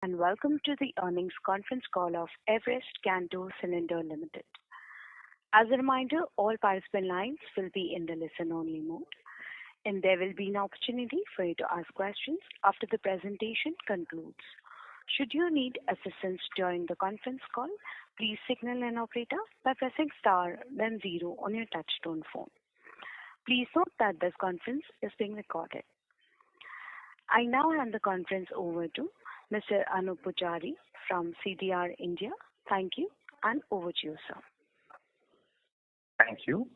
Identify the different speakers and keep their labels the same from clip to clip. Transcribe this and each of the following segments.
Speaker 1: And welcome to the earnings conference call of Everest Kanto Cylinder Limited. As a reminder, all participant lines will be in the listen-only mode, and there will be an opportunity for you to ask questions after the presentation concludes. Should you need assistance during the conference call, please signal an operator by pressing star then zero on your touchtone phone. Please note that this conference is being recorded. I now hand the conference over to Mr. Anup Pujari from CDR India. Thank you, and over to you, sir.
Speaker 2: Thank you.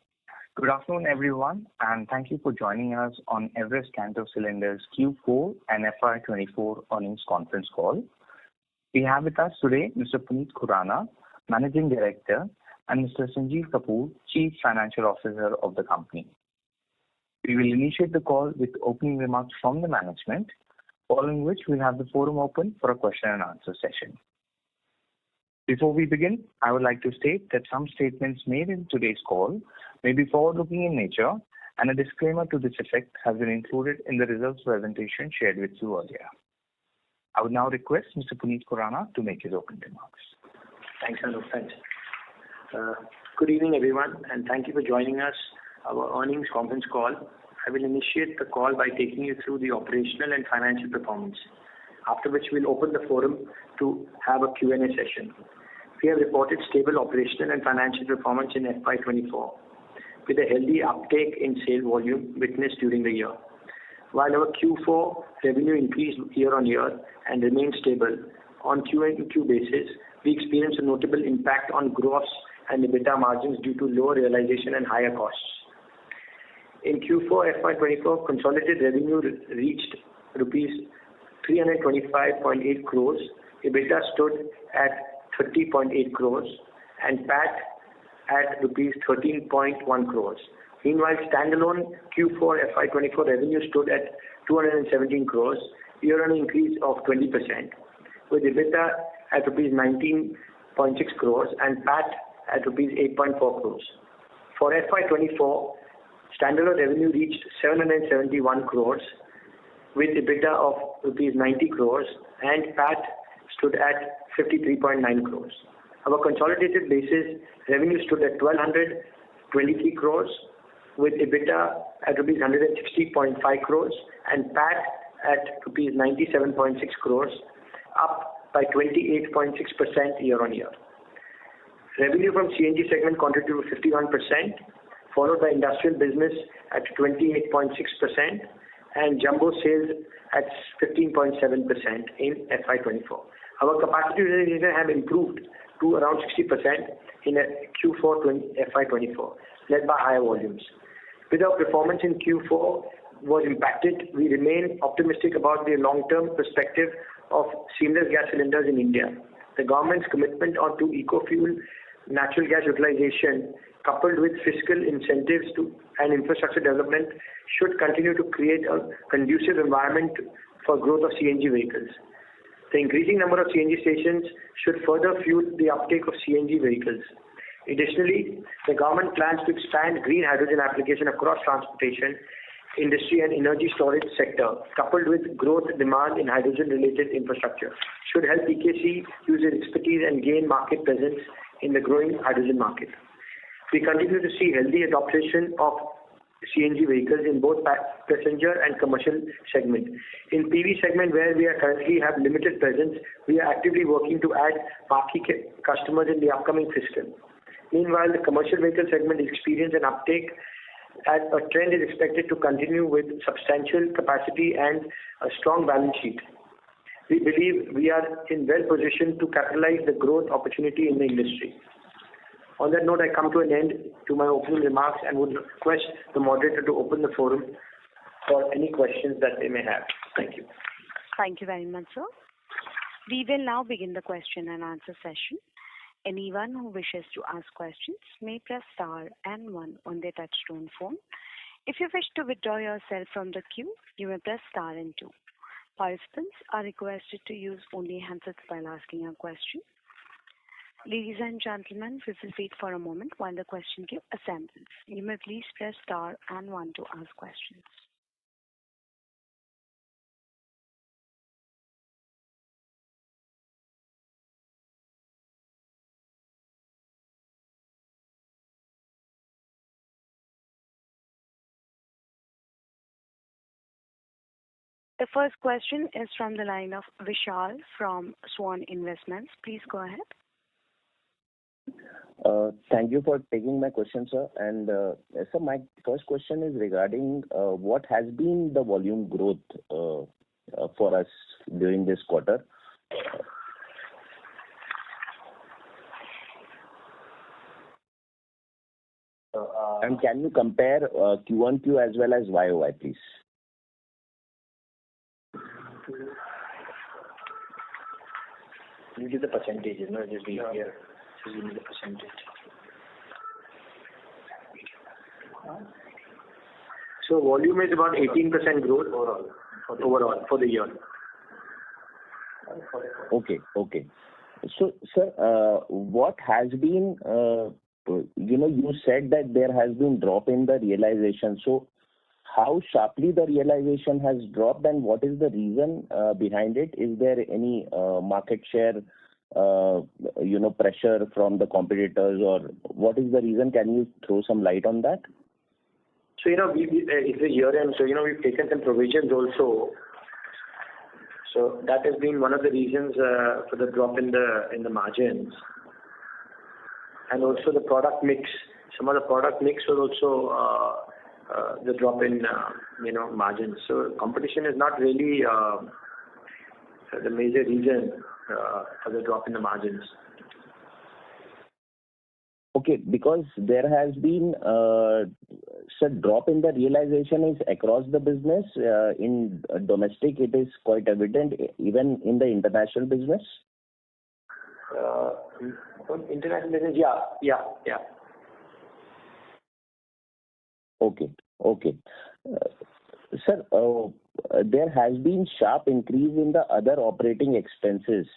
Speaker 2: Good afternoon, everyone, and thank you for joining us on Everest Kanto Cylinders Q4 and FY24 earnings conference call. We have with us today Mr. Puneet Khurana, Managing Director, and Mr. Sanjeev Kapoor, Chief Financial Officer of the company. We will initiate the call with opening remarks from the management, following which we'll have the forum open for a question and answer session. Before we begin, I would like to state that some statements made in today's call may be forward-looking in nature, and a disclaimer to this effect has been included in the results presentation shared with you earlier. I would now request Mr. Puneet Khurana to make his opening remarks.
Speaker 3: Thanks, Anup. Thanks. Good evening, everyone, and thank you for joining us, our earnings conference call. I will initiate the call by taking you through the operational and financial performance, after which we'll open the forum to have a Q&A session. We have reported stable operational and financial performance in FY24, with a healthy uptake in sale volume witnessed during the year. While our Q4 revenue increased year-on-year and remained stable, on Q&Q basis, we experienced a notable impact on gross and EBITDA margins due to lower realization and higher costs. In Q4 FY24, consolidated revenue reached rupees 325.8 crores, EBITDA stood at 30.8 crores, and PAT at rupees 13.1 crores. Meanwhile, standalone Q4 FY24 revenue stood at 217 crores, year-on-year increase of 20%, with EBITDA at rupees 19.6 crores and PAT at rupees 8.4 crores. For FY24, standalone revenue reached 771 crores with EBITDA of rupees 90 crores and PAT stood at 53.9 crores. Our consolidated basis revenue stood at 1,223 crores with EBITDA at rupees 160.5 crores and PAT at rupees 97.6 crores, up by 28.6% year-on-year. Revenue from CNG segment contributed to 51%, followed by industrial business at 28.6% and jumbo sales at 15.7% in FY24. Our capacity utilization have improved to around 60% in Q4 FY24, led by higher volumes. With our performance in Q4 was impacted, we remain optimistic about the long-term perspective of seamless gas cylinders in India. The government's commitment onto eco-fuel natural gas utilization, coupled with fiscal incentives and infrastructure development, should continue to create a conducive environment for growth of CNG vehicles. The increasing number of CNG stations should further fuel the uptake of CNG vehicles. Additionally, the government plans to expand green hydrogen application across transportation, industry and energy storage sector, coupled with growth demand in hydrogen-related infrastructure, should help EKC use its expertise and gain market presence in the growing hydrogen market. We continue to see healthy adoption of CNG vehicles in both passenger and commercial segment. In PV segment, where we are currently have limited presence, we are actively working to add marquee customers in the upcoming fiscal. Meanwhile, the commercial vehicle segment is experiencing an uptake, as a trend is expected to continue with substantial capacity and a strong balance sheet. We believe we are in well position to capitalize the growth opportunity in the industry. On that note, I come to an end to my opening remarks and would request the moderator to open the forum for any questions that they may have. Thank you.
Speaker 1: Thank you very much, sir. We will now begin the question and answer session. Anyone who wishes to ask questions may press star and one on their touchtone phone. If you wish to withdraw yourself from the queue, you may press star and two. Participants are requested to use only handsets while asking a question. Ladies and gentlemen, we will wait for a moment while the question queue assembles. You may please press star and one to ask questions. The first question is from the line of Vishal from Swan Investments. Please go ahead.
Speaker 4: Thank you for taking my question, sir. And sir, my first question is regarding what has been the volume growth for us during this quarter. And can you compare Q1Q as well as YOY, please?
Speaker 3: You give the percentage, just be here. So you need the percentage. So volume is about 18% growth overall for the year.
Speaker 4: Okay. So, sir, what has been, you said that there has been drop in the realization. So, how sharply the realization has dropped and what is the reason behind it? Is there any market share, pressure from the competitors, or what is the reason? Can you throw some light on that?
Speaker 3: So, it's a year end, so, we've taken some provisions also. So that has been one of the reasons for the drop in the margins. And also the product mix. Some of the product mix was also the drop in, margins. So competition is not really the major reason for the drop in the margins.
Speaker 4: Okay, because there has been drop in the realization is across the business. In domestic, it is quite evident, even in the international business.
Speaker 3: International business, yeah.
Speaker 4: Okay. Sir, there has been sharp increase in the other operating expenses,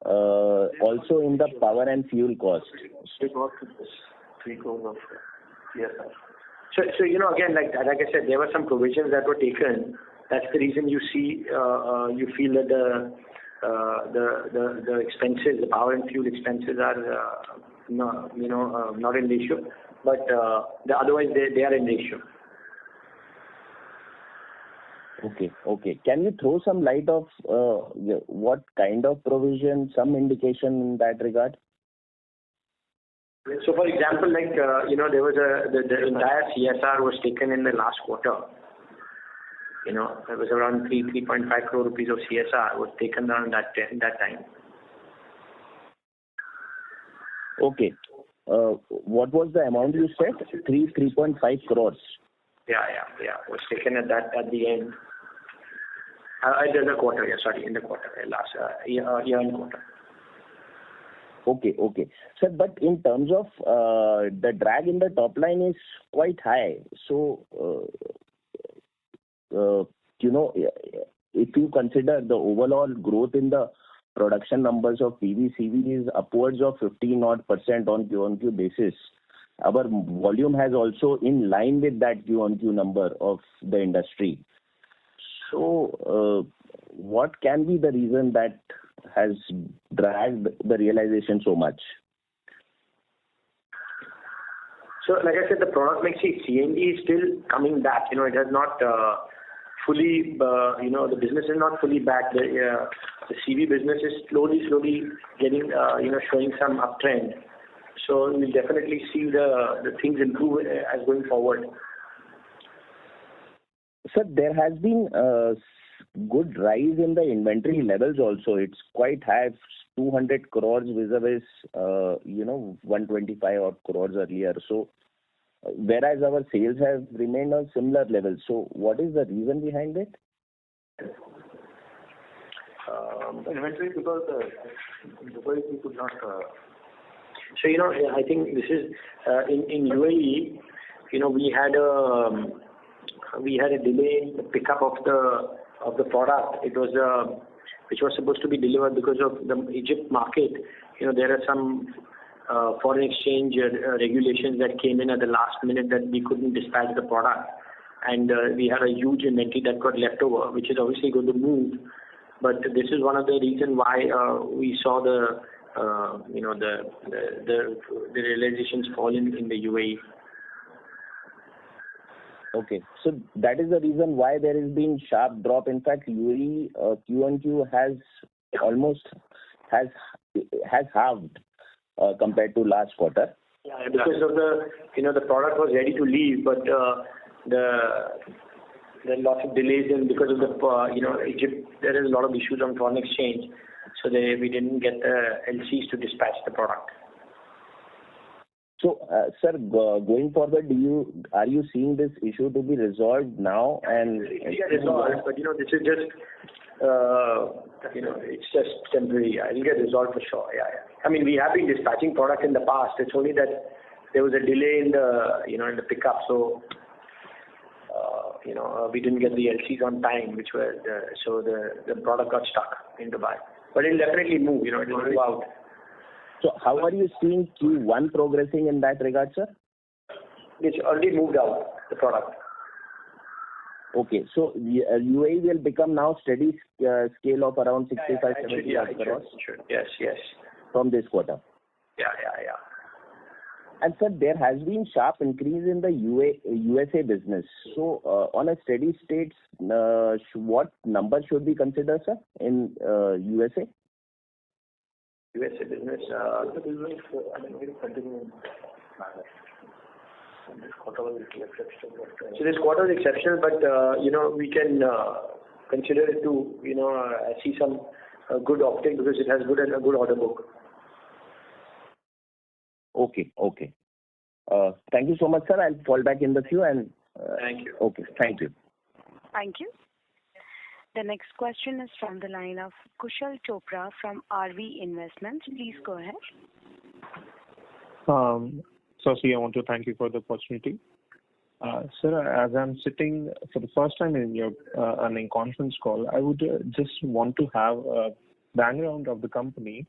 Speaker 4: also in the power and fuel cost.
Speaker 3: 3 crores of CSR. So again, like I said, there were some provisions that were taken. That's the reason you see, you feel that the expenses, the power and fuel expenses are, not in ratio, but otherwise they are in ratio.
Speaker 4: Okay. Can you throw some light of what kind of provision, some indication in that regard?
Speaker 3: So, for example, there was the entire CSR was taken in the last quarter. There was around 3.5 crore rupees of CSR was taken down that time.
Speaker 4: Okay. What was the amount you said? 3.5 crores.
Speaker 3: Yeah. Was taken at the end. In the quarter. In the quarter. Last year and quarter.
Speaker 4: Okay. Sir, but in terms of the drag in the top line is quite high. So, if you consider the overall growth in the production numbers of PV/CV is upwards of 15% on Q-on-Q basis. Our volume has also in line with that Q-on-Q number of the industry. So, what can be the reason that has dragged the realization so much?
Speaker 3: So, like I said, the product mix, CNG is still coming back. It has not fully, the business is not fully back. The CV business is slowly getting, showing some uptrend. So we'll definitely see the things improve as going forward.
Speaker 4: Sir, there has been a good rise in the inventory levels also. It's quite high, 200 crores vis-a-vis, 125 odd crores earlier. So, whereas our sales have remained on similar levels. So, what is the reason behind it?
Speaker 3: Inventory because we could not. So I think this is in UAE. We had a delay in the pickup of the product. It was which was supposed to be delivered because of the Egypt market. There are some foreign exchange regulations that came in at the last minute that we couldn't dispatch the product, and we had a huge inventory that got left over, which is obviously going to move. But this is one of the reasons why we saw the realizations fall in the UAE.
Speaker 4: Okay. So that is the reason why there has been sharp drop. In fact, UAE Q-on-Q has almost has halved compared to last quarter.
Speaker 3: Yeah, because of the product was ready to leave, but there are lots of delays, and because of the Egypt, there is a lot of issues on foreign exchange, so we didn't get the LCs to dispatch the product.
Speaker 4: So, sir, going forward, are you seeing this issue to be resolved now? And
Speaker 3: it get resolved, but this is just it's just temporary. It'll get resolved for sure. Yeah. I mean, we have been dispatching product in the past. It's only that there was a delay in the pickup, so we didn't get the LCs on time, so the product got stuck in Dubai. But it'll definitely move. It'll move out.
Speaker 4: So how are you seeing Q1 progressing in that regard, sir?
Speaker 3: It's already moved out, the product.
Speaker 4: Okay, so UAE will become now steady scale of around 65-70 crores?
Speaker 3: Sure. Yes.
Speaker 4: From this quarter?
Speaker 3: Yeah.
Speaker 4: And sir, there has been sharp increase in the USA business. So on a steady state, what number should we consider, sir, in USA?
Speaker 3: USA business, will continue. This quarter was exceptional. So this quarter is exceptional, but we can consider it to see some good optic because it has a good order book.
Speaker 4: Okay. Thank you so much, sir. I'll fall back in the queue and.
Speaker 3: Thank you.
Speaker 4: Okay. Thank you.
Speaker 1: Thank you. The next question is from the line of Kushal Chopra from RV Investments. Please go ahead.
Speaker 5: Firstly, I want to thank you for the opportunity. Sir, as I'm sitting for the first time in your earnings conference call, I would just want to have a background of the company.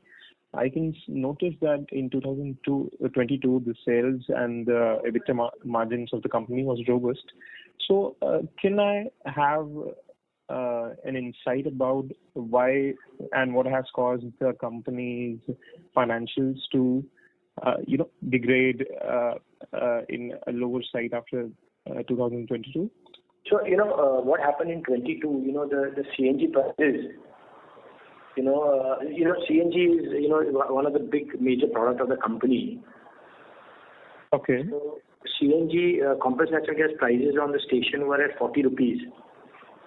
Speaker 5: I can notice that in 2022, the sales and the EBITDA margins of the company was robust. So, can I have an insight about why and what has caused the company's financials to degrade in a lower side after 2022?
Speaker 3: So, what happened in 22, the CNG prices, CNG is, one of the big major product of the company.
Speaker 5: Okay.
Speaker 3: So CNG, compressed natural gas prices on the station were at 40 rupees.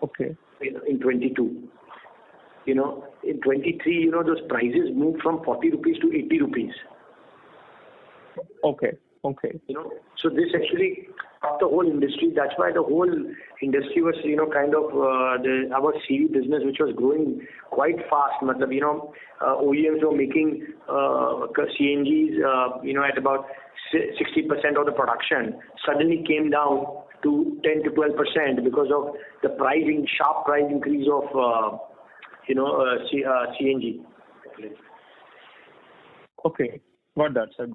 Speaker 5: Okay.
Speaker 3: In 22. In 23, those prices moved from 40 rupees to 80 rupees.
Speaker 5: Okay.
Speaker 3: So this actually cut the whole industry. That's why the whole industry was, our CV business, which was growing quite fast. OEMs were making CNGs, at about 60% of the production, suddenly came down to 10 to 12% because of the sharp price increase of, CNG.
Speaker 5: Okay. Got that, sir.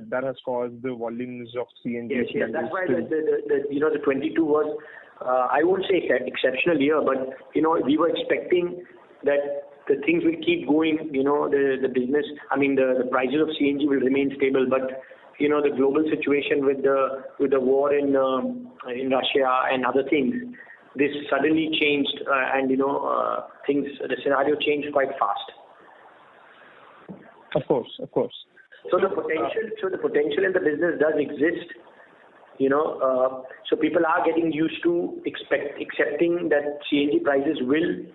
Speaker 5: That has caused the volumes of CNG.
Speaker 3: Yes. That's why the 22 was, I won't say exceptional year, but we were expecting that the things will keep going. The business. I mean, the prices of CNG will remain stable, but the global situation with the war in Russia and other things, this suddenly changed, and the scenario changed quite fast.
Speaker 5: Of course.
Speaker 3: So the potential in the business does exist, so people are getting used to accepting that CNG prices will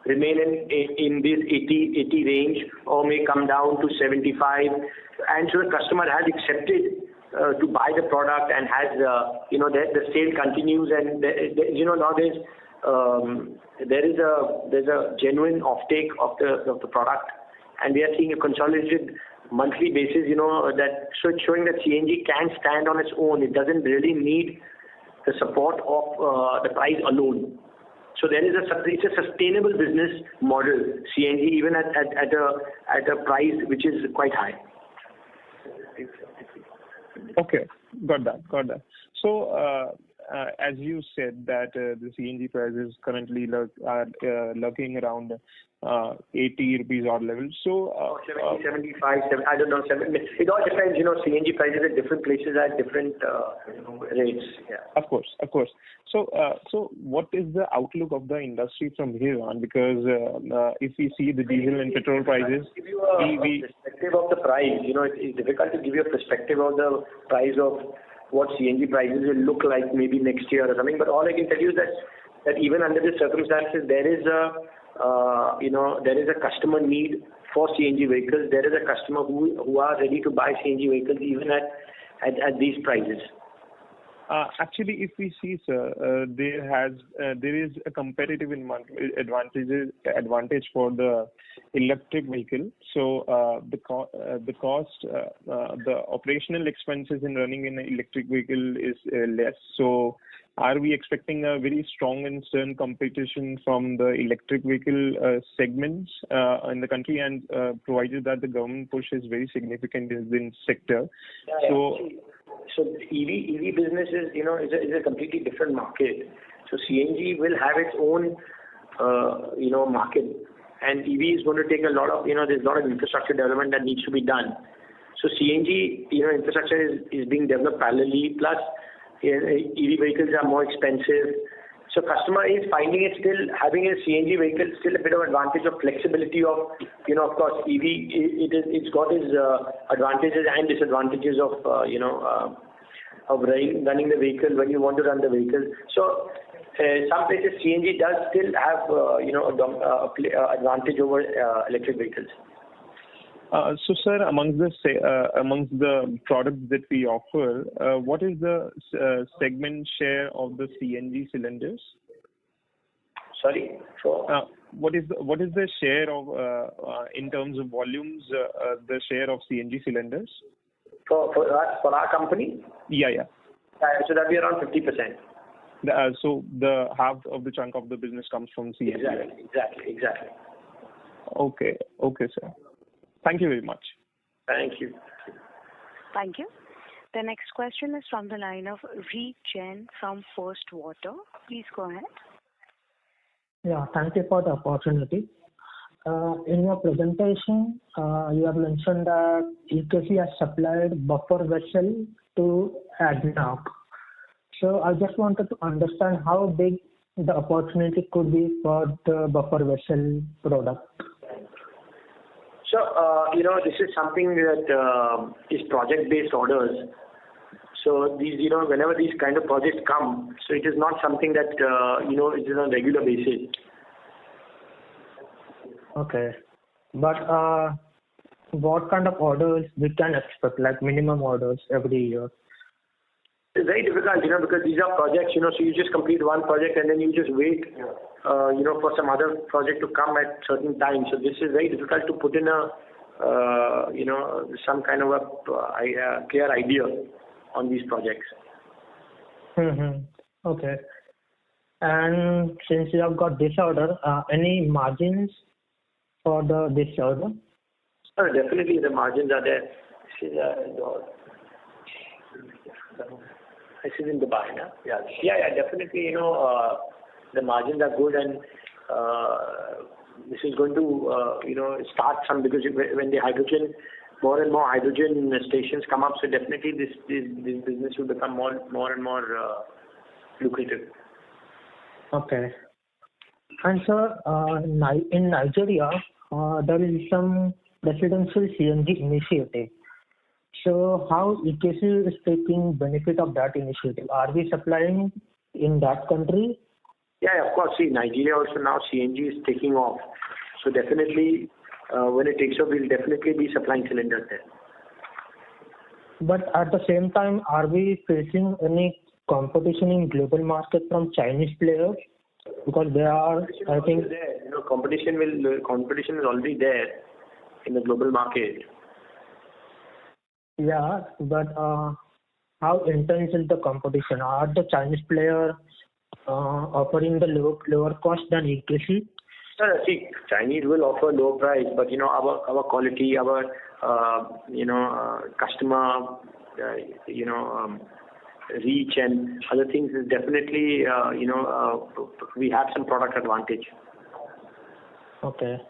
Speaker 3: remain in this 80 range or may come down to 75, and so the customer has accepted to buy the product and has the sale continues, and nowadays there's a genuine offtake of the product, and we are seeing a consolidated monthly basis, so it's showing that CNG can stand on its own. It doesn't really need the support of the price alone. So it's a sustainable business model, CNG, even at a price which is quite high.
Speaker 5: Okay, got that. So as you said that the CNG prices currently are lurking around 80 rupees odd level. So
Speaker 3: 70, 75, I don't know. It all depends. CNG prices at different places are at different rates. Yeah.
Speaker 5: Of course. So what is the outlook of the industry from here on? Because if we see the diesel and petrol prices,
Speaker 3: give you a perspective of the price. It's difficult to give you a perspective of the price of what CNG prices will look like maybe next year or something. But all I can tell you is that even under the circumstances, there is a customer need for CNG vehicles. There is a customer who are ready to buy CNG vehicles even at these prices.
Speaker 5: Actually, if we see, sir, there is a competitive advantage for the electric vehicle. So the cost, the operational expenses in running an electric vehicle is less. So are we expecting a very strong and stern competition from the electric vehicle segments in the country, and provided that the government push is very significant in this sector?
Speaker 3: So EV business is a completely different market. So CNG will have its own market, and EV is going to take a lot of there's a lot of infrastructure development that needs to be done. So CNG infrastructure is being developed parallelly. Plus EV vehicles are more expensive. So customer is finding it still having a CNG vehicle still a bit of advantage of flexibility of of course EV it's got its advantages and disadvantages of running the vehicle when you want to run the vehicle. So some places CNG does still have advantage over electric vehicles.
Speaker 5: So, sir, amongst the products that we offer, what is the segment share of the CNG cylinders?
Speaker 3: Sorry,
Speaker 5: what is the share of in terms of volumes, the share of CNG cylinders?
Speaker 3: For our company?
Speaker 5: Yeah.
Speaker 3: So that be around 50%.
Speaker 5: So the half of the chunk of the business comes from CNG.
Speaker 3: Exactly.
Speaker 5: Okay, sir. Thank you very much.
Speaker 3: Thank you.
Speaker 1: Thank you. The next question is from the line of Reed Jain from First Water. Please go ahead.
Speaker 6: Yeah, thank you for the opportunity. In your presentation, you have mentioned that EKC has supplied buffer vessel to ADNOC. So I just wanted to understand how big the opportunity could be for the buffer vessel product.
Speaker 3: So, this is something that is project-based orders. So these, whenever these kind of projects come, so it is not something that, it is on a regular basis.
Speaker 6: Okay. But what kind of orders we can expect, like minimum orders every year?
Speaker 3: It's very difficult, because these are projects, so you just complete one project and then you just wait, for some other project to come at certain times. So this is very difficult to put in some kind of a clear idea on these projects.
Speaker 6: Okay. And since you have got this order, any margins for this order?
Speaker 3: Definitely the margins are there. This is in Dubai, no? Yeah, definitely, the margins are good, and this is going to, start some, because when the hydrogen, more and more hydrogen stations come up, so definitely this business will become more and more lucrative.
Speaker 6: Okay. And sir, in Nigeria, there is some presidential CNG initiative. So how EKC is taking benefit of that initiative? Are we supplying in that country?
Speaker 3: Yeah, of course. See, Nigeria also now CNG is taking off. So definitely, when it takes off, we'll definitely be supplying cylinders there.
Speaker 6: But at the same time, are we facing any competition in global market from Chinese players? Because they are, I think,
Speaker 3: there. Competition is already there in the global market.
Speaker 6: Yeah, but how intense is the competition? Are the Chinese players offering the lower cost than EKC?
Speaker 3: See, Chinese will offer low price, but our quality, our customer, reach and other things is definitely, we have some product advantage.
Speaker 6: Okay.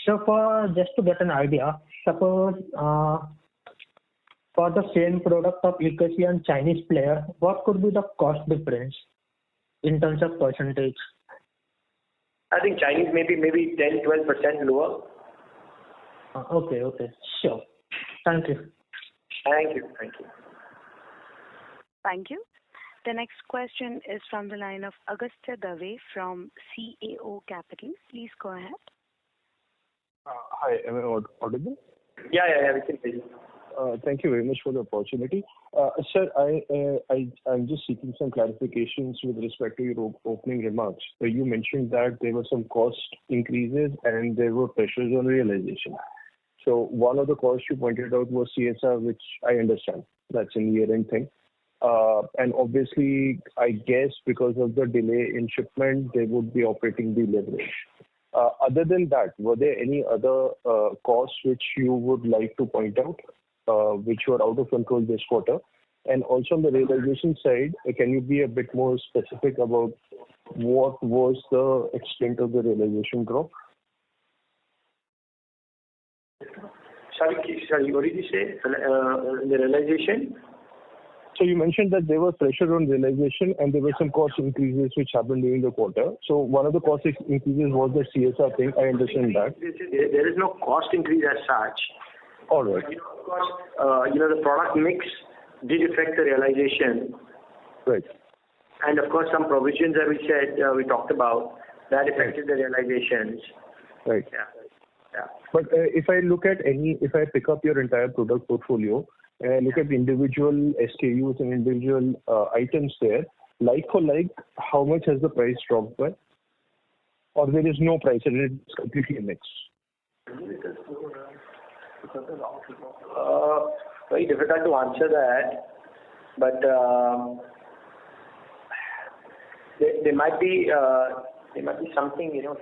Speaker 6: So for just to get an idea, suppose for the same product of EKC and Chinese player, what could be the cost difference in terms of percentage?
Speaker 3: I think Chinese maybe 10-12% lower.
Speaker 6: Okay, sure. Thank you.
Speaker 3: Thank you.
Speaker 1: Thank you. The next question is from the line of Agastya Dave from CAO Capital. Please go ahead.
Speaker 5: Hi, am I audible?
Speaker 3: Yeah, we can hear you.
Speaker 5: Thank you very much for the opportunity. Sir, I'm just seeking some clarifications with respect to your opening remarks. You mentioned that there were some cost increases and there were pressures on realization. So one of the costs you pointed out was CSR, which I understand. That's an year-end thing. And obviously, I guess because of the delay in shipment, there would be operating deleverage. Other than that, were there any other costs which you would like to point out, which were out of control this quarter? And also on the realization side, can you be a bit more specific about what was the extent of the realization drop?
Speaker 3: Sorry, what did you say? The realization?
Speaker 5: So you mentioned that there was pressure on realization and there were some cost increases which happened during the quarter. So one of the cost increases was the CSR thing. I understand that.
Speaker 3: There is no cost increase as such.
Speaker 5: All right.
Speaker 3: But, of course, the product mix did affect the realization.
Speaker 5: Right.
Speaker 3: And of course, some provisions that we talked about, that affected the realizations.
Speaker 5: Right.
Speaker 3: Yeah.
Speaker 5: But if I pick up your entire product portfolio and I look at the individual SKUs and individual items there, like for like, how much has the price dropped by? Or there is no price and it's completely mixed?
Speaker 3: Very difficult to answer that, but there might be something here.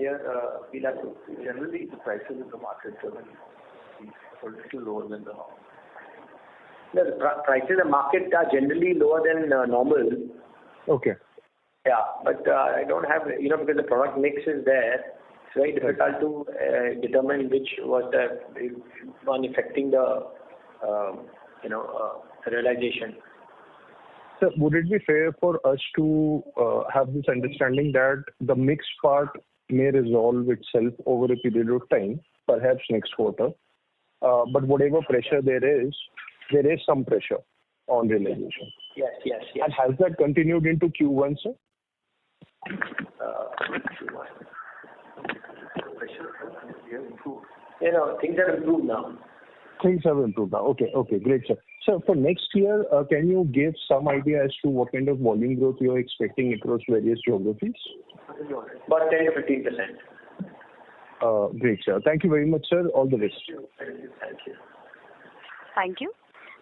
Speaker 3: We'll have to generally the prices in the market are a little lower than the normal. The prices in the market are generally lower than normal.
Speaker 5: Okay.
Speaker 3: Yeah, but I don't have because the product mix is there. It's very difficult to determine which was the one affecting the realization.
Speaker 5: So would it be fair for us to have this understanding that the mix part may resolve itself over a period of time, perhaps next quarter, but whatever pressure there is some pressure on realization?
Speaker 3: Yes.
Speaker 5: And has that continued into Q1, sir?
Speaker 3: Things have improved now.
Speaker 5: Things have improved now. Okay, great, sir. So for next year, can you give some idea as to what kind of volume growth you are expecting across various geographies?
Speaker 3: About 10 to 15%.
Speaker 5: Great, sir. Thank you very much, sir. All the best.
Speaker 3: Thank you.
Speaker 1: Thank you.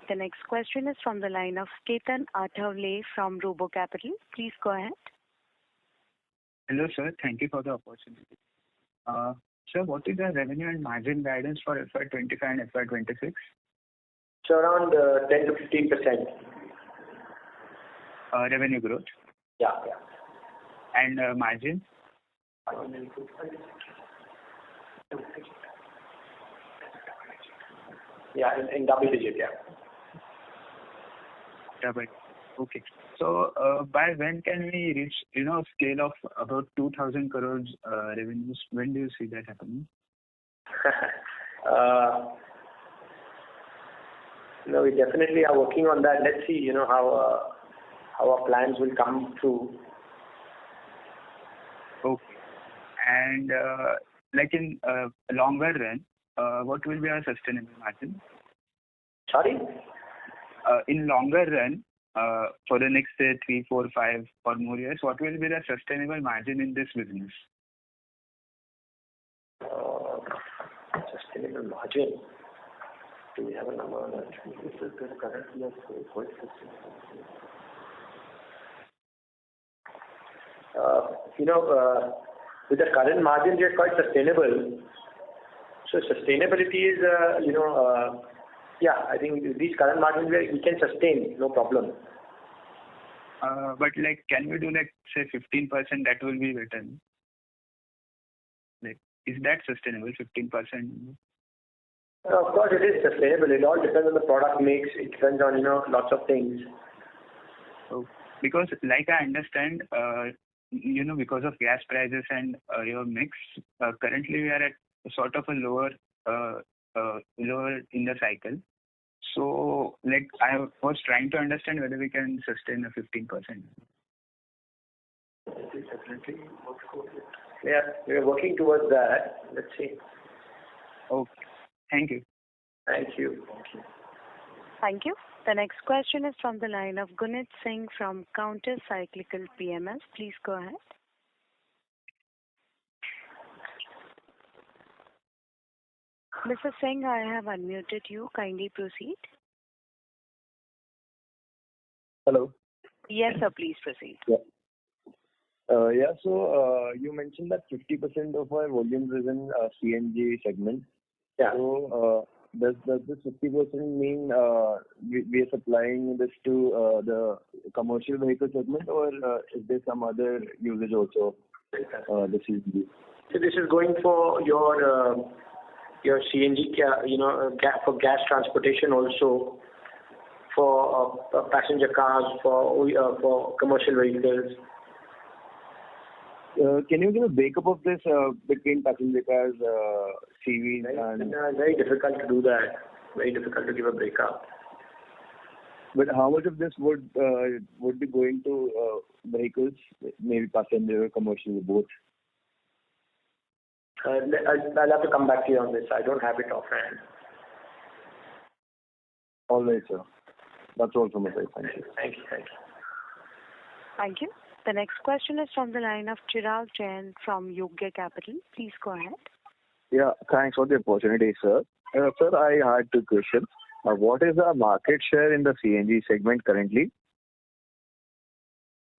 Speaker 1: The next question is from the line of Ketan Athavale from Robo Capital. Please go ahead.
Speaker 7: Hello, sir. Thank you for the opportunity. Sir, what is the revenue and margin guidance for FY25 and FY26?
Speaker 3: So around 10 to 15%.
Speaker 7: Revenue growth.
Speaker 3: Yeah.
Speaker 7: And margin?
Speaker 3: Yeah, in double digit, yeah.
Speaker 7: Double. Okay. So by when can we reach, scale of about 2,000 crores revenues? When do you see that happening?
Speaker 3: We definitely are working on that. Let's see, how our plans will come through.
Speaker 7: Okay. And like in longer run, what will be our sustainable margin?
Speaker 3: Sorry?
Speaker 7: In longer run, for the next, say, 3, 4, 5 or more years, what will be the sustainable margin in this business?
Speaker 3: Sustainable margin. Do we have a number on that? This is the current year, quite sustainable. With the current margins, we are quite sustainable. So sustainability is, I think these current margins we can sustain, no problem.
Speaker 7: But like, can we do like say 15% that will be written? Like, is that sustainable? 15%?
Speaker 3: Of course, it is sustainable. It all depends on the product mix. It depends on lots of things.
Speaker 7: So, because like I understand, because of gas prices and your mix, currently we are at sort of a lower in the cycle. So, like, I was trying to understand whether we can sustain a 15%.
Speaker 3: Definitely. Yeah, we are working towards that. Let's see.
Speaker 7: Okay. Thank you.
Speaker 3: Thank you.
Speaker 1: Thank you. The next question is from the line of Gunit Singh from Counter Cyclical PMS. Please go ahead. Mr. Singh, I have unmuted you. Kindly proceed.
Speaker 8: Hello.
Speaker 1: Yes, sir. Please proceed.
Speaker 8: Yeah. So you mentioned that 50% of our volumes is in CNG segment.
Speaker 3: Yeah.
Speaker 8: So does this 50% mean we are supplying this to the commercial vehicle segment, or is there some other usage also? The CNG.
Speaker 3: So this is going for your CNG, for gas transportation also, for passenger cars, for commercial vehicles.
Speaker 8: Can you give a breakup of this between passenger cars, CVs, and?
Speaker 3: Very difficult to do that. Very difficult to give a breakup.
Speaker 8: But how much of this would be going to vehicles, maybe passenger or commercial, both?
Speaker 3: I'll have to come back to you on this. I don't have it offhand.
Speaker 8: All right, sir. That's all from my side. Thank you.
Speaker 3: Thank you.
Speaker 1: Thank you. The next question is from the line of Chirag Jain from Yogya Capital. Please go ahead.
Speaker 9: Yeah, thanks for the opportunity, sir. Sir, I had two questions. What is the market share in the CNG segment currently?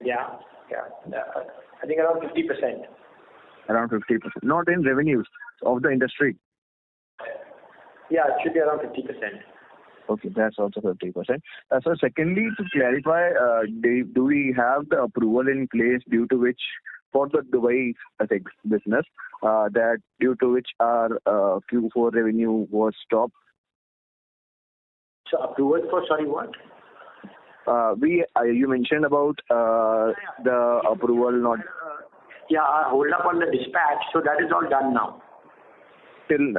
Speaker 3: Yeah. I think around 50%.
Speaker 9: Around 50%. Not in revenues of the industry.
Speaker 3: Yeah, it should be around 50%.
Speaker 9: Okay, that's also 50%. So secondly, to clarify, do we have the approval in place due to which, for the Dubai business, that due to which our Q4 revenue was stopped?
Speaker 3: So approval for, sorry, what?
Speaker 9: You mentioned about the approval not...
Speaker 3: I hold up on the dispatch, so that is all done now.
Speaker 9: Still,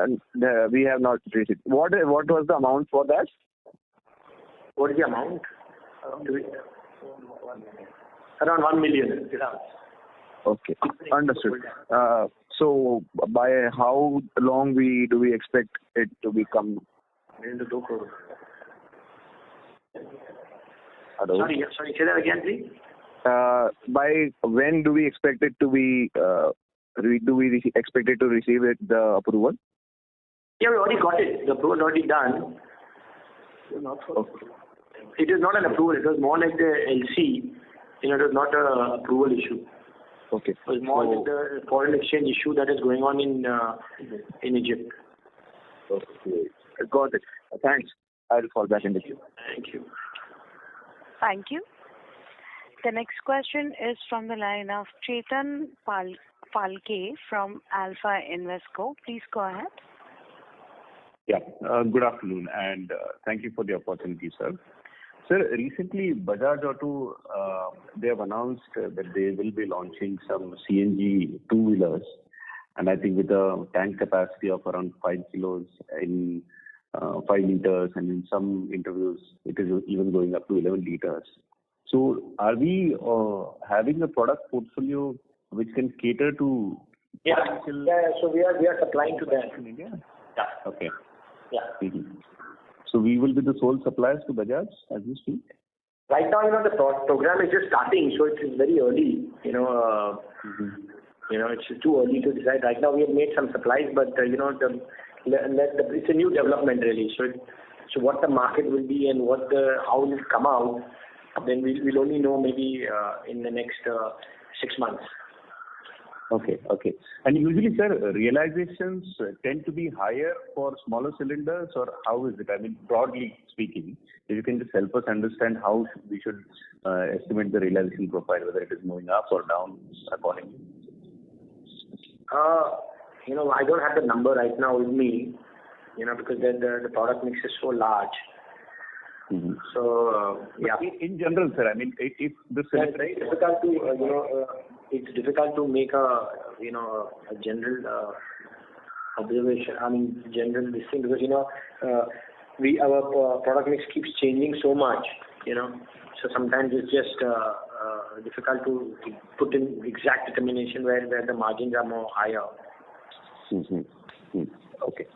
Speaker 9: we have not received. What was the amount for that?
Speaker 3: What is the amount? Around 1 million.
Speaker 9: Okay, understood. So by how long do we expect it to become? Hello?
Speaker 3: Sorry, say that again, please.
Speaker 9: By when do we expect it to be? Do we expect it to receive the approval?
Speaker 3: Yeah, we already got it. The approval already done.
Speaker 9: Okay.
Speaker 3: It is not an approval. It was more like the LC. It was not an approval issue.
Speaker 9: Okay.
Speaker 3: It was more like the foreign exchange issue that is going on in Egypt.
Speaker 9: Okay. Got it. Thanks. I'll fall back in the queue.
Speaker 3: Thank you.
Speaker 1: Thank you. The next question is from the line of Chetan Palke from Alpha Investco. Please go ahead.
Speaker 10: Yeah. Good afternoon, and thank you for the opportunity, sir. Sir, recently Bajaj Auto, they have announced that they will be launching some CNG two-wheelers, and I think with a tank capacity of around 5 kilos in 5 liters, and in some interviews it is even going up to 11 liters. So are we having a product portfolio which can cater to...
Speaker 3: So we are supplying to them.
Speaker 10: In India?
Speaker 3: Yeah.
Speaker 10: Okay.
Speaker 3: Yeah.
Speaker 10: Mm-hmm. So we will be the sole suppliers to Bajaj as we speak?
Speaker 3: Right now, the program is just starting, so it is very early. It's too early to decide. Right now, we have made some supplies, but it's a new development really. So what the market will be and how it will come out, then we'll only know maybe in the next 6 months.
Speaker 10: Okay. And usually, sir, realizations tend to be higher for smaller cylinders, or how is it? I mean, broadly speaking, if you can just help us understand how we should estimate the realization profile, whether it is moving up or down accordingly.
Speaker 3: I don't have the number right now with me, because the product mix is so large.
Speaker 10: Mm-hmm.
Speaker 3: So, yeah.
Speaker 10: In general, sir, I mean, if the
Speaker 3: it's very difficult to, it's difficult to make a general observation. I mean, general this thing, because our product mix keeps changing so much. So sometimes it's just difficult to put in exact determination where the margins are more higher.
Speaker 10: Mm-hmm.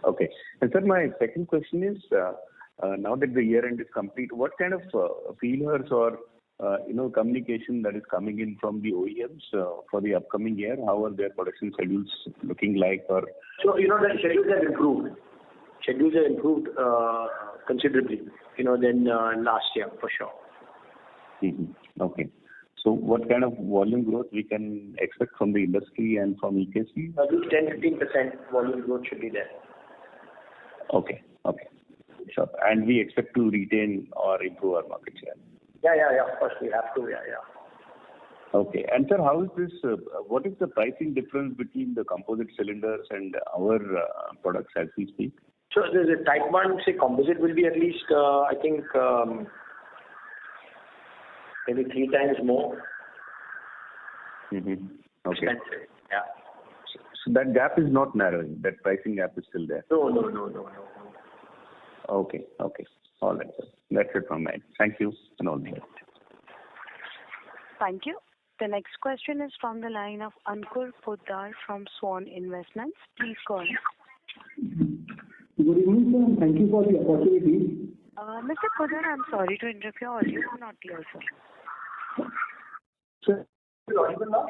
Speaker 10: Okay. And sir, my second question is, now that the year end is complete, what kind of feelers or communication that is coming in from the OEMs for the upcoming year? How are their production schedules looking like? So
Speaker 3: the schedules have improved. Schedules have improved considerably, than last year for sure.
Speaker 10: Mm-hmm. Okay. So what kind of volume growth we can expect from the industry and from EKC?
Speaker 3: At least 10-15% volume growth should be there.
Speaker 10: Okay. Sure. And we expect to retain or improve our market share.
Speaker 3: Yeah. Of course, we have to. Yeah.
Speaker 10: Okay. And sir, how is this? What is the pricing difference between the composite cylinders and our products as we speak?
Speaker 3: So the Type 1, say composite will be at least, I think, maybe 3 times more.
Speaker 10: Mm-hmm. Okay.
Speaker 3: Expensive. Yeah.
Speaker 10: So that gap is not narrowing. That pricing gap is still there.
Speaker 3: No.
Speaker 10: Okay. All right, sir. That's it from me. Thank you and all the best.
Speaker 1: Thank you. The next question is from the line of Ankur Poddar from Swan Investments. Please go ahead.
Speaker 11: Good evening, sir, and thank you for the opportunity.
Speaker 1: Mr. Poddar, I'm sorry to interrupt. Your audio is not clear, sir.
Speaker 11: Sir, is it audible now?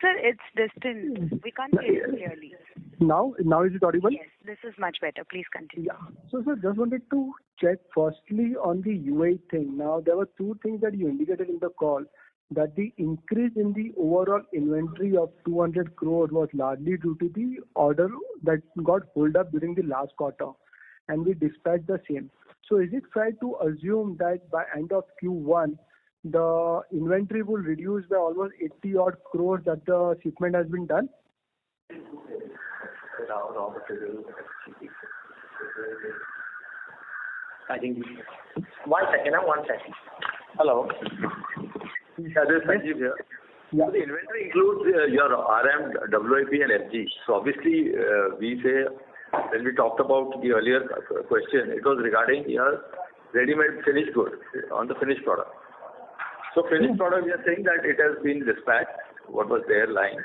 Speaker 1: Sir, it's distant. We can't hear you clearly.
Speaker 11: Now is it audible?
Speaker 1: Yes, this is much better. Please continue.
Speaker 11: Yeah. So, sir, just wanted to check firstly on the UAE thing. Now, there were 2 things that you indicated in the call, that the increase in the overall inventory of 200 crore was largely due to the order that got hold up during the last quarter, and we dispatched the same. So, is it fair to assume that by end of Q1, the inventory will reduce by almost 80 odd crores that the shipment has been done?
Speaker 3: I think. One second. Hello. This is Sanjeev here.
Speaker 11: Yeah.
Speaker 3: So the inventory includes your RM, WIP and FG. So obviously, we say, when we talked about the earlier question, it was regarding your ready-made finished good on the finished product. So finished product, we are saying that it has been dispatched, what was there lying.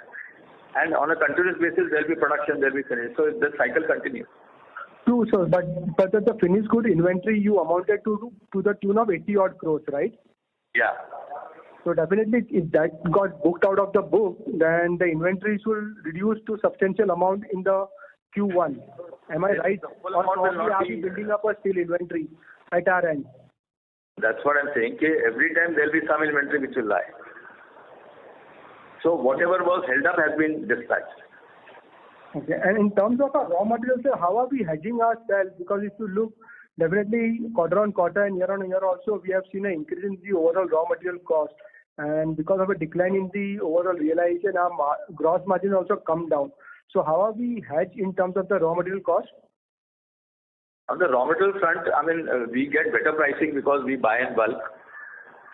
Speaker 3: And on a continuous basis, there will be production, there will be finish. So the cycle continues.
Speaker 11: True, sir. But the finished good inventory you amounted to the tune of 80 odd crores, right?
Speaker 3: Yeah.
Speaker 11: So definitely, if that got booked out of the book, then the inventories will reduce to substantial amount in the Q1. Am I right? Or are we building up a still inventory at our end?
Speaker 3: That's what I'm saying. Every time there will be some inventory which will lie. So whatever was held up has been dispatched.
Speaker 11: Okay. And in terms of our raw materials, how are we hedging ourselves? Because if you look, definitely quarter on quarter and year on year also, we have seen an increase in the overall raw material cost. And because of a decline in the overall realization, our gross margin also come down. So how are we hedged in terms of the raw material cost?
Speaker 3: On the raw material front, I mean, we get better pricing because we buy in bulk.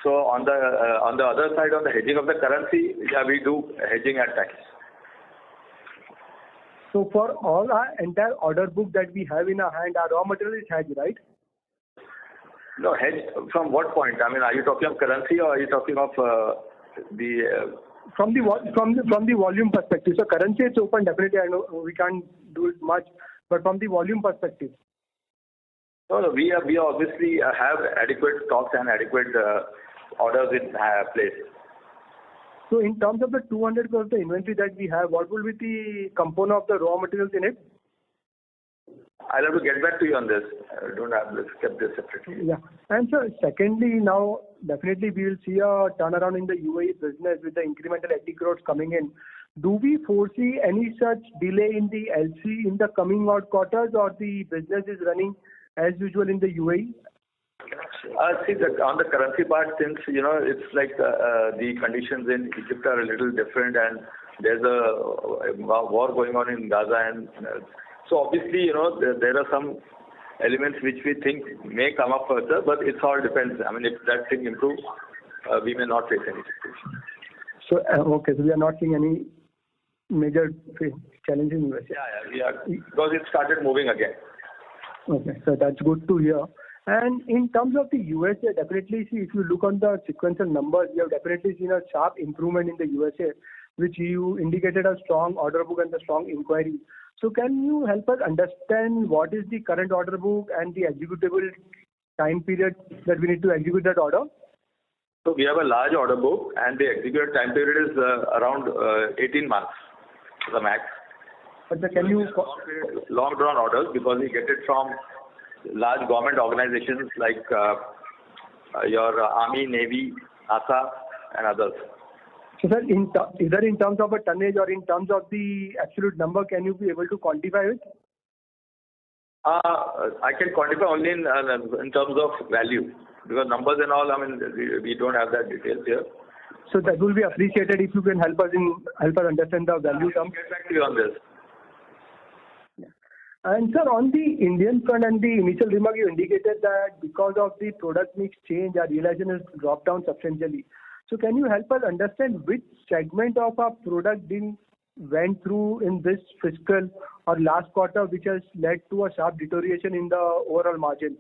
Speaker 3: So on the other side, on the hedging of the currency, yeah, we do hedging at times.
Speaker 11: So for all our entire order book that we have in our hand, our raw material is hedged, right?
Speaker 3: No, hedge from what point? I mean, are you talking of currency or are you talking of
Speaker 11: From the volume perspective. So currency is open, definitely. I know we can't do it much, but from the volume perspective.
Speaker 3: No, we obviously have adequate stocks and adequate orders in place.
Speaker 11: So in terms of the 200 crores, the inventory that we have, what will be the component of the raw materials in it?
Speaker 3: I'll have to get back to you on this. I don't have this, kept this separately.
Speaker 11: Yeah. And so secondly, now definitely we will see a turnaround in the UAE business with the incremental 80 crores coming in. do we foresee any such delay in the LC in the coming out quarters, or the business is running as usual in the UAE?
Speaker 12: See, that on the currency part, since it's like the conditions in Egypt are a little different, and there's a war going on in Gaza, and so obviously there are some elements which we think may come up further, but it all depends. I mean, if that thing improves, we may not face any situation.
Speaker 11: So so we are not seeing any major challenge in USA.
Speaker 12: Yeah, we are, because it started moving again.
Speaker 11: Okay, so that's good to hear. And in terms of the USA, definitely see, if you look on the sequential numbers, you have definitely seen a sharp improvement in the USA, which you indicated a strong order book and a strong inquiry. So can you help us understand what is the current order book and the executable time period that we need to execute that order?
Speaker 12: So we have a large order book, and the executed time period is around 18 months, the max.
Speaker 11: But can you
Speaker 12: long drawn orders, because we get it from large government organizations like your Army, Navy, NASA, and others.
Speaker 11: So sir, either in terms of a tonnage or in terms of the absolute number, can you be able to quantify it?
Speaker 12: I can quantify only in terms of value, because numbers and all, I mean, we don't have that details here.
Speaker 11: So that will be appreciated if you can help us understand the value terms.
Speaker 12: I'll get back to you on this.
Speaker 11: And sir, on the Indian front and the initial remark, you indicated that because of the product mix change, our realization has dropped down substantially. So can you help us understand which segment of our product went through in this fiscal or last quarter, which has led to a sharp deterioration in the overall margin?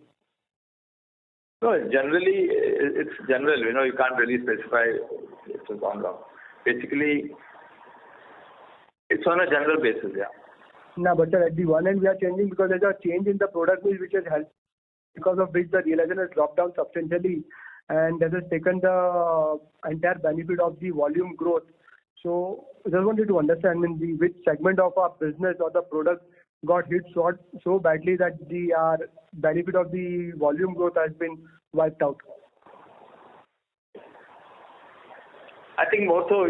Speaker 12: No, generally, it's general. You can't really specify it's gone down. Basically, it's on a general basis, yeah.
Speaker 11: No, but sir, at the one end we are changing because there's a change in the product mix which has helped, because of which the realization has dropped down substantially, and that has taken the entire benefit of the volume growth. So I just wanted to understand which segment of our business or the product got hit so badly that the benefit of the volume growth has been wiped out.
Speaker 12: I think more so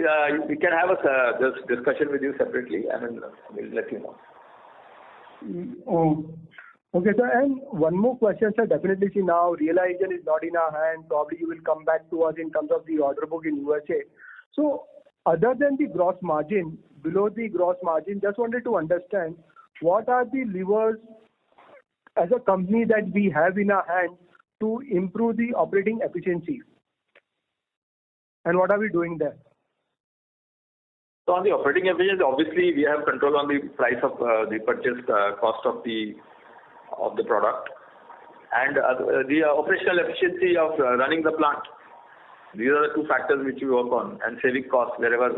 Speaker 12: we can have this discussion with you separately, and we'll let you know.
Speaker 11: Okay, sir. And one more question, sir. Definitely, see, now realization is not in our hand. Probably you will come back to us in terms of the order book in USA. So other than the gross margin, below the gross margin, just wanted to understand what are the levers as a company that we have in our hand to improve the operating efficiency, and what are we doing there?
Speaker 12: So on the operating efficiency, obviously we have control on the price of the purchase cost of the product, and the operational efficiency of running the plant. These are the two factors which we work on, and saving costs wherever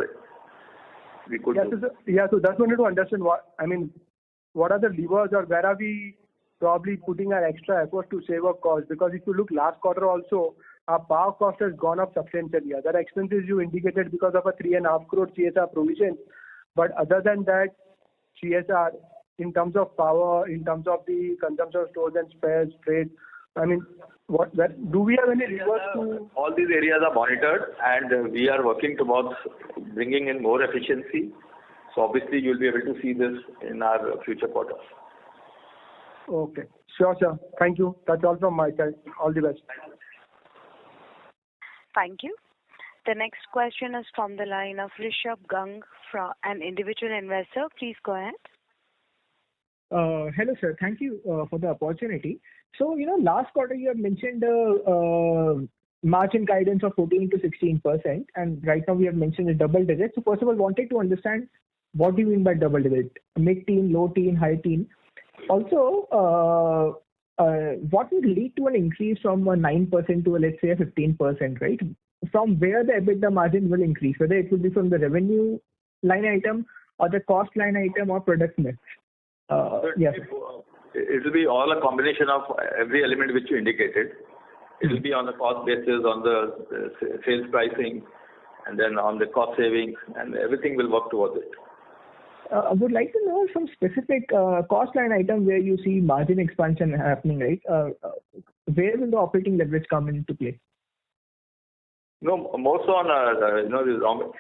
Speaker 12: we could.
Speaker 11: So that's wanted to understand what are the levers, or where are we probably putting our extra effort to save our costs? Because if you look last quarter also, our power cost has gone up substantially. Other expenses you indicated because of a 3.5 crore CSR provision. But other than that, CSR, in terms of power, in terms of the consumption of stores and spares, trade, do we have any levers to?
Speaker 12: All these areas are monitored, and we are working towards bringing in more efficiency. So obviously you'll be able to see this in our future quarters.
Speaker 11: Okay. Sure, sir. Thank you. That's all from my side. All the best.
Speaker 1: Thank you. The next question is from the line of Rishabh Gang, from an individual investor. Please go ahead.
Speaker 13: Hello, sir. Thank you for the opportunity. So, last quarter you have mentioned margin guidance of 14 to 16%, and right now we have mentioned a double digit. So, first of all, wanted to understand what do you mean by double digit? Mid-teen, low-teen, high-teen? Also, what would lead to an increase from a 9% to, let's say, a 15%, right? From where the EBITDA margin will increase, whether it will be from the revenue line item or the cost line item or product mix? Yes.
Speaker 12: It will be all a combination of every element which you indicated. It will be on the cost basis, on the sales pricing, and then on the cost savings, and everything will work towards it.
Speaker 13: I would like to know some specific cost line item where you see margin expansion happening, right? Where will the operating leverage come into play?
Speaker 12: No, more so on,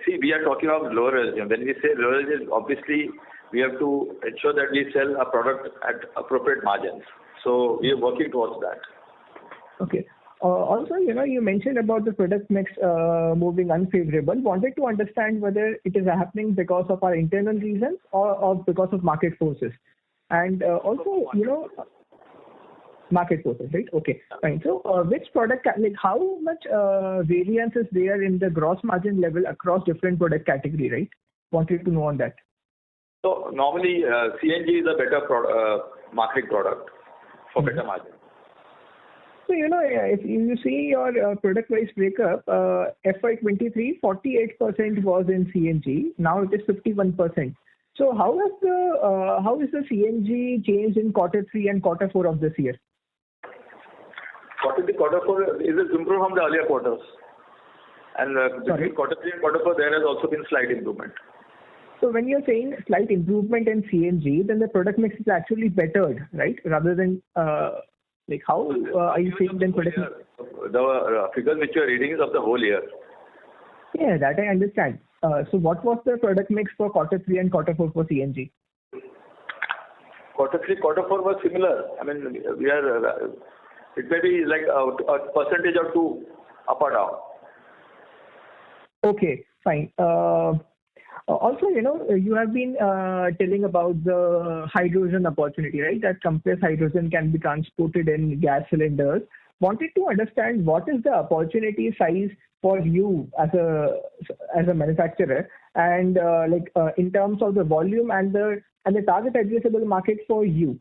Speaker 12: see, we are talking of low realization. When we say low realization, obviously, we have to ensure that we sell a product at appropriate margins. So we are working towards that.
Speaker 13: Okay. Also, you mentioned about the product mix moving unfavorable. Wanted to understand whether it is happening because of our internal reasons or because of market forces. And also, market forces, right? Okay, fine. So, which product, how much variance is there in the gross margin level across different product category, right? Wanted to know on that.
Speaker 12: So, normally, CNG is a better market product for better margin.
Speaker 13: So, if you see your product-wise breakup, FY23, 48% was in CNG. Now it is 51%. So, how is the CNG changed in Q3 and Q4 of this year?
Speaker 12: Q4 is improved from the earlier quarters. And between Q3 and Q4, there has also been slight improvement.
Speaker 13: So when you're saying slight improvement in CNG, then the product mix is actually bettered, right? Rather than, how are you saying then product mix?
Speaker 12: The figures which you are reading is of the whole year.
Speaker 13: Yeah, that I understand. So what was the product mix for Q3 and Q4 for CNG?
Speaker 12: Q3, Q4 was similar. I mean, it may be like a percentage or two up or down.
Speaker 13: Okay, fine. Also, you have been telling about the hydrogen opportunity, right? That compressed hydrogen can be transported in gas cylinders. Wanted to understand what is the opportunity size for you as a manufacturer, and in terms of the volume and the target addressable market for you,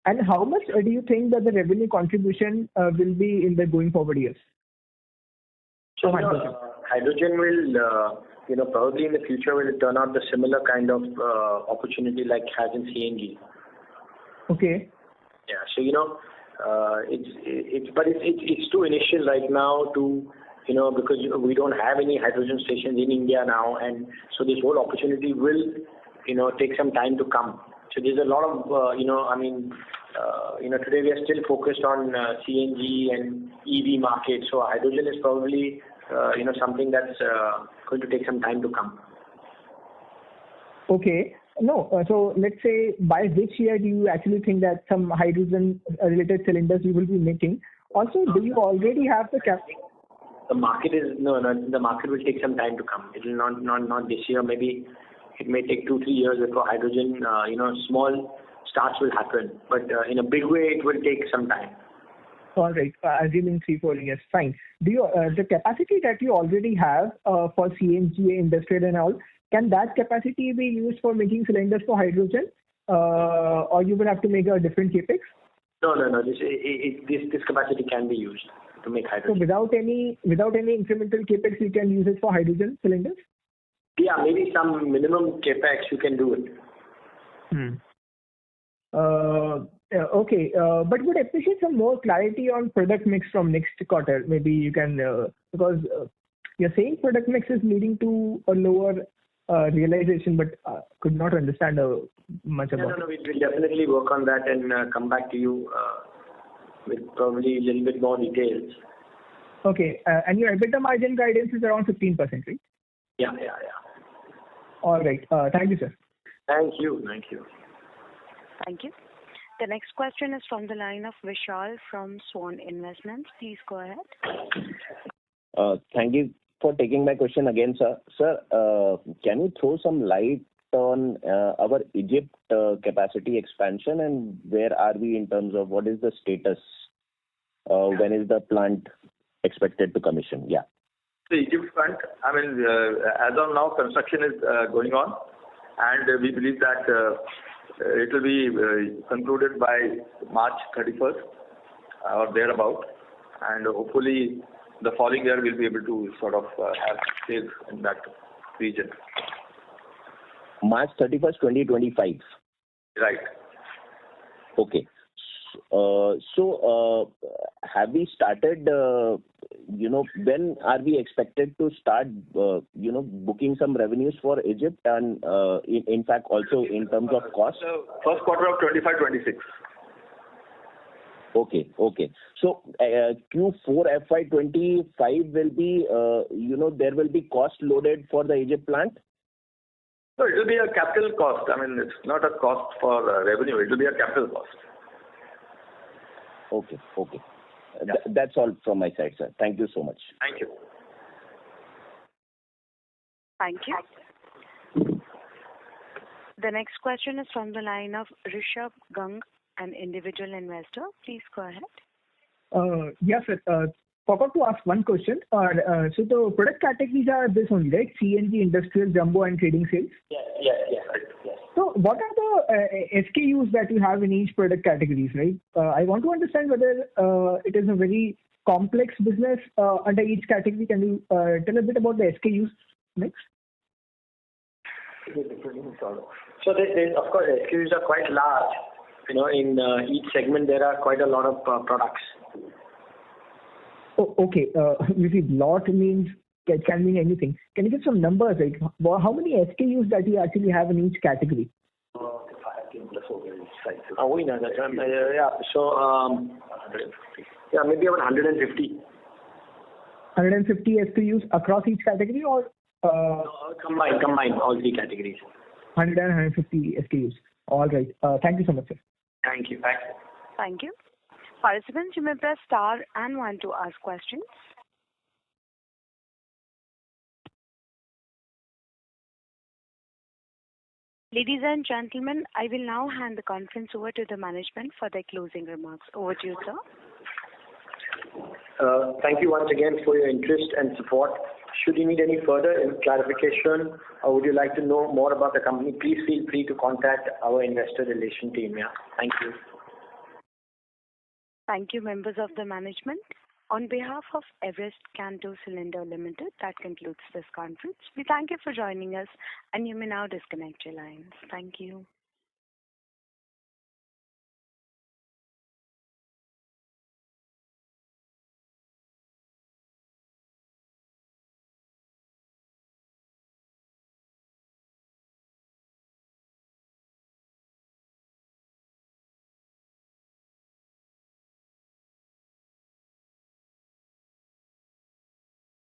Speaker 13: and how much do you think that the revenue contribution will be in the going forward years?
Speaker 3: So hydrogen will, probably in the future will turn out the similar kind of opportunity like has in CNG.
Speaker 13: Okay.
Speaker 3: Yeah. So it's too initial right now to because we don't have any hydrogen stations in India now, and so this whole opportunity will take some time to come. So there's a lot of today we are still focused on CNG and EV market. So hydrogen is probably something that's going to take some time to come.
Speaker 13: Okay. No, so let's say by which year do you actually think that some hydrogen related cylinders you will be making? Also, do you already have the
Speaker 3: The market is the market will take some time to come. It will not this year. Maybe it may take 2-3 years before hydrogen small starts will happen, but in a big way it will take some time.
Speaker 13: All right, assuming 3-4 years, fine. Do you the capacity that you already have for CNG industrial and all, can that capacity be used for making cylinders for hydrogen, or you will have to make a different capex?
Speaker 3: No. This capacity can be used to make hydrogen.
Speaker 13: So without any incremental capex, you can use it for hydrogen cylinders?
Speaker 3: Yeah, maybe some minimum capex you can do it.
Speaker 13: Okay, but would appreciate some more clarity on product mix from next quarter. Maybe you can, because you're saying product mix is leading to a lower realization, but could not understand much about it.
Speaker 3: No, we will definitely work on that and come back to you with probably a little bit more details.
Speaker 13: Okay, and your EBITDA margin guidance is around 15%, right?
Speaker 3: Yeah.
Speaker 13: All right, thank you, sir.
Speaker 3: Thank you.
Speaker 1: Thank you. The next question is from the line of Vishal from Swan Investments. Please go ahead.
Speaker 4: Thank you for taking my question again, sir. Sir, can you throw some light on our Egypt capacity expansion, and where are we in terms of what is the status? When is the plant expected to commission? Yeah.
Speaker 12: The Egypt plant, as of now, construction is going on, and we believe that it will be concluded by March 31st or thereabout, and hopefully the following year we'll be able to sort of have sales in that region.
Speaker 4: March 31st, 2025.
Speaker 12: Right.
Speaker 4: Okay. So have we started, when are we expected to start, booking some revenues for Egypt, and in fact also in terms of cost?
Speaker 12: First quarter of 25-26.
Speaker 4: Okay. So Q4 FY25 will be, there will be cost loaded for the Egypt plant?
Speaker 12: So it will be a capital cost. I mean, it's not a cost for revenue. It will be a capital cost.
Speaker 4: Okay. That's all from my side, sir. Thank you so much.
Speaker 12: Thank you.
Speaker 1: Thank you. The next question is from the line of Rishabh Gang, an individual investor. Please go ahead.
Speaker 13: Yes, sir. Forgot to ask one question. So the product categories are this only, right? CNG, industrial, jumbo, and trading sales?
Speaker 3: Yes.
Speaker 13: So what are the SKUs that you have in each product categories, right? I want to understand whether it is a very complex business under each category. Can you tell a bit about the SKUs next?
Speaker 3: So of course, SKUs are quite large. In each segment there are quite a lot of products.
Speaker 13: Oh, okay. You see, lot means can mean anything. Can you give some numbers, like how many SKUs that you actually have in each category?
Speaker 3: Maybe about 150.
Speaker 13: 150 SKUs across each category, or
Speaker 3: combined all three categories.
Speaker 13: 150 SKUs. All right. Thank you so much, sir.
Speaker 3: Thank you.
Speaker 1: Thank you. Participants, you may press star and 1 to ask questions. Ladies and gentlemen, I will now hand the conference over to the management for their closing remarks. Over to you, sir.
Speaker 3: Thank you once again for your interest and support. Should you need any further clarification or would you like to know more about the company, please feel free to contact our investor relation team. Thank you.
Speaker 1: Thank you, members of the management. On behalf of Everest Kanto Cylinder Limited, that concludes this conference. We thank you for joining us, and you may now disconnect your lines. Thank you.